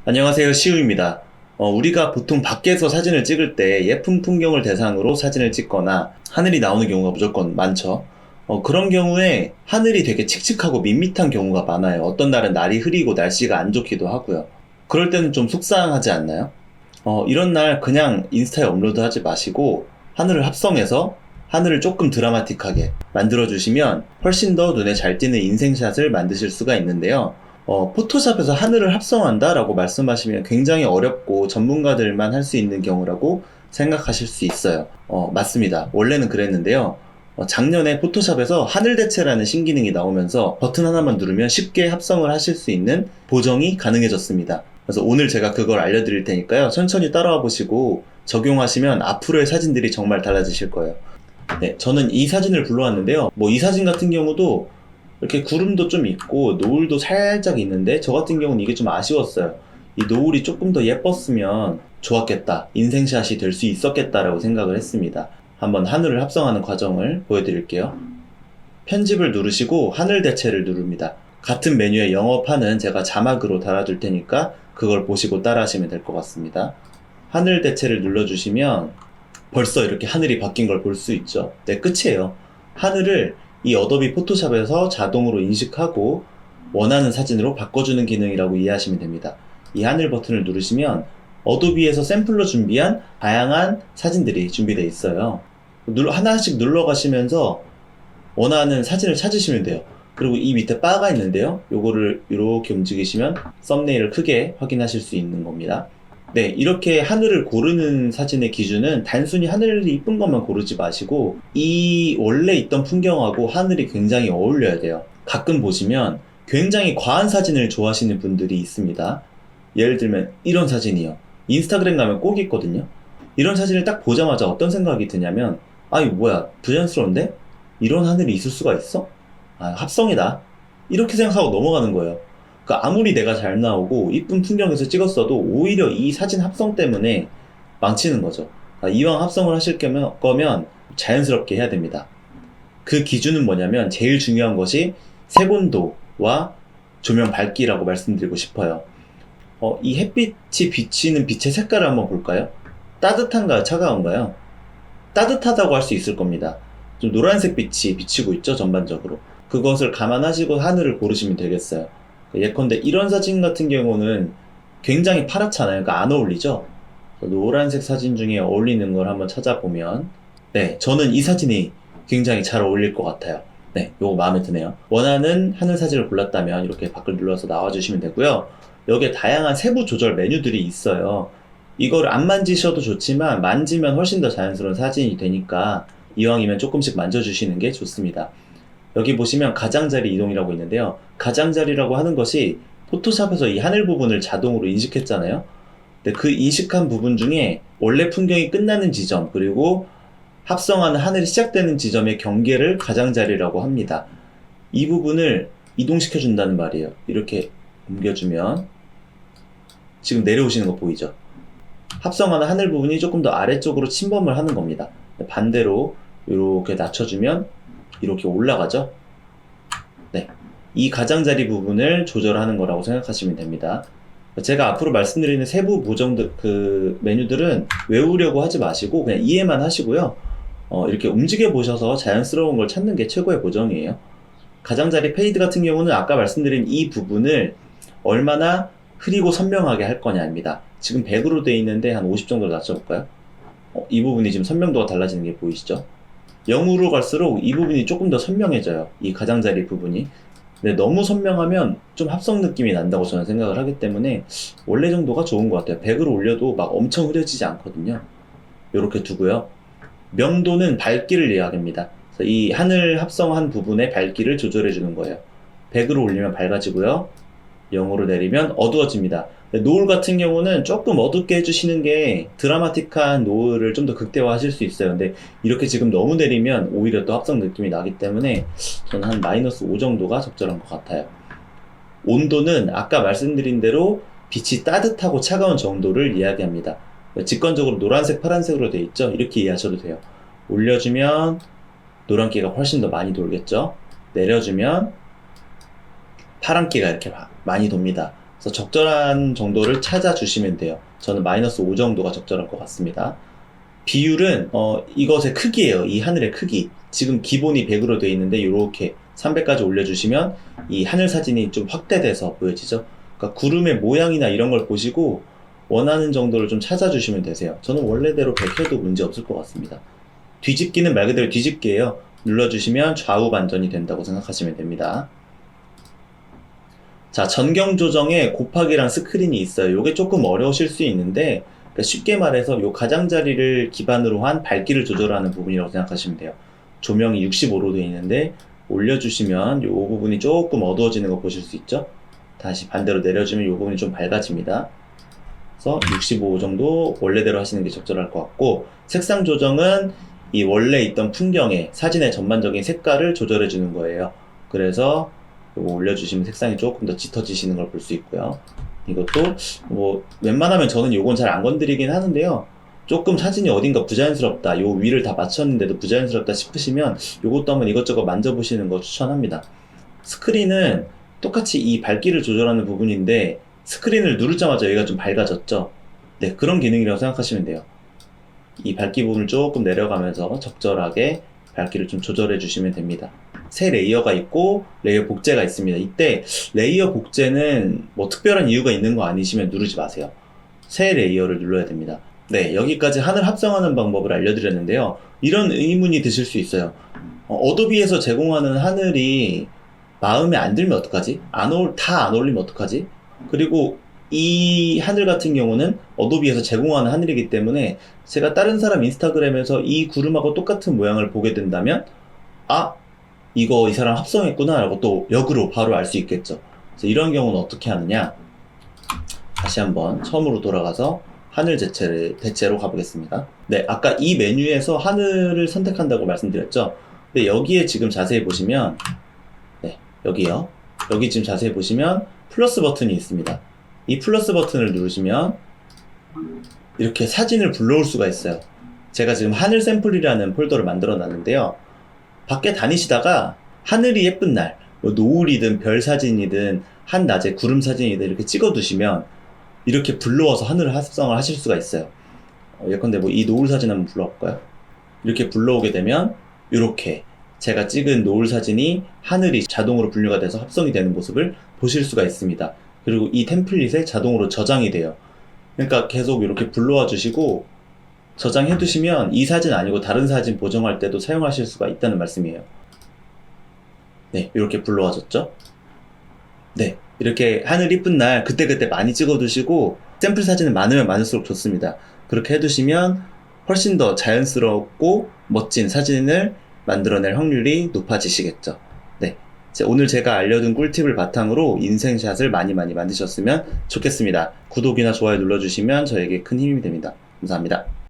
안녕하세요, 시우입니다. 우리가 보통 밖에서 사진을 찍을 때 예쁜 풍경을 대상으로 사진을 찍거나 하늘이 나오는 경우가 무조건 많죠. 그런 경우에 하늘이 되게 칙칙하고 밋밋한 경우가 많아요. 어떤 날은 날이 흐리고 날씨가 안 좋기도 하고요. 그럴 때는 좀 속상하지 않나요? 이런 날 그냥 인스타에 업로드 하지 마시고 하늘을 합성해서 하늘을 조금 드라마틱하게 만들어주시면 훨씬 더 눈에 잘 띄는 인생샷을 만드실 수가 있는데요. 포토샵에서 하늘을 합성한다 라고 말씀하시면 굉장히 어렵고 전문가들만 할 수 있는 경우라고 생각하실 수 있어요. 맞습니다. 원래는 그랬는데요. 작년에 포토샵에서 하늘 대체라는 신기능이 나오면서 버튼 하나만 누르면 쉽게 합성을 하실 수 있는 보정이 가능해졌습니다. 그래서 오늘 제가 그걸 알려드릴 테니까요. 천천히 따라와 보시고 적용하시면 앞으로의 사진들이 정말 달라지실 거예요. 네, 저는 이 사진을 불러왔는데요. 이 사진 같은 경우도 이렇게 구름도 좀 있고 노을도 살짝 있는데 저 같은 경우는 이게 좀 아쉬웠어요. 이 노을이 조금 더 예뻤으면 좋았겠다, 인생샷이 될 수 있었겠다라고 생각을 했습니다. 한번 하늘을 합성하는 과정을 보여드릴게요. 편집을 누르시고 하늘 대체를 누릅니다. 같은 메뉴에 영업하는 제가 자막으로 달아둘 테니까 그걸 보시고 따라하시면 될 것 같습니다. 하늘 대체를 눌러주시면 벌써 이렇게 하늘이 바뀐 걸 볼 수 있죠. 네, 끝이에요. 하늘을 이 어도비 포토샵에서 자동으로 인식하고 원하는 사진으로 바꿔주는 기능이라고 이해하시면 됩니다. 이 하늘 버튼을 누르시면 어도비에서 샘플로 준비한 다양한 사진들이 준비되어 있어요. 하나씩 눌러가시면서 원하는 사진을 찾으시면 돼요. 그리고 이 밑에 바가 있는데요. 요거를 이렇게 움직이시면 썸네일을 크게 확인하실 수 있는 겁니다. 네, 이렇게 하늘을 고르는 사진의 기준은 단순히 하늘이 이쁜 것만 고르지 마시고 이 원래 있던 풍경하고 하늘이 굉장히 어울려야 돼요. 가끔 보시면 굉장히 과한 사진을 좋아하시는 분들이 있습니다. 예를 들면 이런 사진이요. 인스타그램 가면 꼭 있거든요. 이런 사진을 딱 보자마자 어떤 생각이 드냐면, 아, 이거 뭐야, 부자연스러운데? 이런 하늘이 있을 수가 있어? 아, 합성이다, 이렇게 생각하고 넘어가는 거예요. 그러니까 아무리 내가 잘 나오고 이쁜 풍경에서 찍었어도 오히려 이 사진 합성 때문에 망치는 거죠. 이왕 합성을 하실 거면 자연스럽게 해야 됩니다. 그 기준은 뭐냐면 제일 중요한 것이 색온도와 조명 밝기라고 말씀드리고 싶어요. 이 햇빛이 비치는 빛의 색깔을 한번 볼까요? 따뜻한가요? 차가운가요? 따뜻하다고 할 수 있을 겁니다. 좀 노란색 빛이 비치고 있죠, 전반적으로. 그것을 감안하시고 하늘을 고르시면 되겠어요. 예컨대 이런 사진 같은 경우는 굉장히 파랗잖아요. 그러니까 안 어울리죠? 노란색 사진 중에 어울리는 걸 한번 찾아보면, 네, 저는 이 사진이 굉장히 잘 어울릴 것 같아요. 네, 요거 마음에 드네요. 원하는 하늘 사진을 골랐다면 이렇게 밖을 눌러서 나와주시면 되고요. 여기에 다양한 세부 조절 메뉴들이 있어요. 이걸 안 만지셔도 좋지만 만지면 훨씬 더 자연스러운 사진이 되니까 이왕이면 조금씩 만져주시는 게 좋습니다. 여기 보시면 가장자리 이동이라고 있는데요. 가장자리라고 하는 것이 포토샵에서 이 하늘 부분을 자동으로 인식했잖아요. 근데 그 인식한 부분 중에 원래 풍경이 끝나는 지점, 그리고 합성하는 하늘이 시작되는 지점의 경계를 가장자리라고 합니다. 이 부분을 이동시켜 준다는 말이에요. 이렇게 옮겨주면 지금 내려오시는 거 보이죠? 합성하는 하늘 부분이 조금 더 아래쪽으로 침범을 하는 겁니다. 반대로 이렇게 낮춰주면 이렇게 올라가죠? 네, 이 가장자리 부분을 조절하는 거라고 생각하시면 됩니다. 제가 앞으로 말씀드리는 세부 보정들, 그 메뉴들은 외우려고 하지 마시고 그냥 이해만 하시고요. 이렇게 움직여 보셔서 자연스러운 걸 찾는 게 최고의 보정이에요. 가장자리 페이드 같은 경우는 아까 말씀드린 이 부분을 얼마나 흐리고 선명하게 할 거냐입니다. 지금 100으로 되어 있는데 한 50 정도로 낮춰볼까요? 이 부분이 지금 선명도가 달라지는 게 보이시죠? 0으로 갈수록 이 부분이 조금 더 선명해져요. 이 가장자리 부분이. 근데 너무 선명하면 좀 합성 느낌이 난다고 저는 생각을 하기 때문에 원래 정도가 좋은 것 같아요. 100으로 올려도 막 엄청 흐려지지 않거든요. 이렇게 두고요. 명도는 밝기를 이야기합니다. 그래서 이 하늘 합성한 부분의 밝기를 조절해 주는 거예요. 100으로 올리면 밝아지고요. 0으로 내리면 어두워집니다. 노을 같은 경우는 조금 어둡게 해주시는 게 드라마틱한 노을을 좀 더 극대화 하실 수 있어요. 근데 이렇게 지금 너무 내리면 오히려 또 합성 느낌이 나기 때문에 저는 한 -5 정도가 적절한 것 같아요. 온도는 아까 말씀드린 대로 빛이 따뜻하고 차가운 정도를 이야기합니다. 직관적으로 노란색, 파란색으로 되어 있죠? 이렇게 이해하셔도 돼요. 올려주면 노란기가 훨씬 더 많이 돌겠죠? 내려주면 파란기가 이렇게 많이 돕니다. 그래서 적절한 정도를 찾아주시면 돼요. 저는 -5 정도가 적절할 것 같습니다. 비율은 이것의 크기예요. 이 하늘의 크기. 지금 기본이 100으로 되어 있는데 이렇게 300까지 올려주시면 이 하늘 사진이 좀 확대돼서 보여지죠. 그러니까 구름의 모양이나 이런 걸 보시고 원하는 정도를 좀 찾아주시면 되세요. 저는 원래대로 100 해도 문제 없을 것 같습니다. 뒤집기는 말 그대로 뒤집기예요. 눌러주시면 좌우 반전이 된다고 생각하시면 됩니다. 자, 전경 조정에 곱하기랑 스크린이 있어요. 이게 조금 어려우실 수 있는데, 그러니까 쉽게 말해서 이 가장자리를 기반으로 한 밝기를 조절하는 부분이라고 생각하시면 돼요. 조명이 65로 되어 있는데 올려주시면 이 부분이 조금 어두워지는 거 보실 수 있죠? 다시 반대로 내려주면 이 부분이 좀 밝아집니다. 그래서 65 정도 원래대로 하시는 게 적절할 것 같고, 색상 조정은 이 원래 있던 풍경의 사진의 전반적인 색깔을 조절해 주는 거예요. 그래서 이거 올려주시면 색상이 조금 더 짙어지시는 걸 볼 수 있고요. 이것도 뭐 웬만하면 저는 요건 잘 안 건드리긴 하는데요. 조금 사진이 어딘가 부자연스럽다, 요 위를 다 맞췄는데도 부자연스럽다 싶으시면 요것도 한번 이것저것 만져보시는 거 추천합니다. 스크린은 똑같이 이 밝기를 조절하는 부분인데 스크린을 누르자마자 여기가 좀 밝아졌죠. 네, 그런 기능이라고 생각하시면 돼요. 이 밝기 부분을 조금 내려가면서 적절하게 밝기를 좀 조절해 주시면 됩니다. 새 레이어가 있고 레이어 복제가 있습니다. 이때 레이어 복제는 뭐 특별한 이유가 있는 거 아니시면 누르지 마세요. 새 레이어를 눌러야 됩니다. 네, 여기까지 하늘 합성하는 방법을 알려드렸는데요. 이런 의문이 드실 수 있어요. 어도비에서 제공하는 하늘이 마음에 안 들면 어떡하지? 다 안 어울리면 어떡하지? 그리고 이 하늘 같은 경우는 어도비에서 제공하는 하늘이기 때문에 제가 다른 사람 인스타그램에서 이 구름하고 똑같은 모양을 보게 된다면 아, 이거 이 사람 합성했구나 라고 또 역으로 바로 알 수 있겠죠. 그래서 이런 경우는 어떻게 하느냐, 다시 한번 처음으로 돌아가서 하늘 대체로 가보겠습니다. 네, 아까 이 메뉴에서 하늘을 선택한다고 말씀드렸죠. 근데 여기에 지금 자세히 보시면, 네, 여기요. 여기 지금 자세히 보시면 플러스 버튼이 있습니다. 이 플러스 버튼을 누르시면 이렇게 사진을 불러올 수가 있어요. 제가 지금 하늘 샘플이라는 폴더를 만들어 놨는데요. 밖에 다니시다가 하늘이 예쁜 날, 뭐 노을이든 별 사진이든 한낮에 구름 사진이든 이렇게 찍어 두시면 이렇게 불러와서 하늘을 합성을 하실 수가 있어요. 예컨대 뭐 이 노을 사진 한번 불러볼까요? 이렇게 불러오게 되면 이렇게 제가 찍은 노을 사진이 하늘이 자동으로 분류가 돼서 합성이 되는 모습을 보실 수가 있습니다. 그리고 이 템플릿에 자동으로 저장이 돼요. 그러니까 계속 이렇게 불러와 주시고 저장해 두시면 이 사진 아니고 다른 사진 보정할 때도 사용하실 수가 있다는 말씀이에요. 네, 이렇게 불러와 줬죠. 네, 이렇게 하늘 이쁜 날 그때그때 많이 찍어 두시고 샘플 사진은 많으면 많을수록 좋습니다. 그렇게 해두시면 훨씬 더 자연스럽고 멋진 사진을 만들어낼 확률이 높아지시겠죠. 네, 오늘 제가 알려준 꿀팁을 바탕으로 인생샷을 많이 만드셨으면 좋겠습니다. 구독이나 좋아요 눌러주시면 저에게 큰 힘이 됩니다. 감사합니다.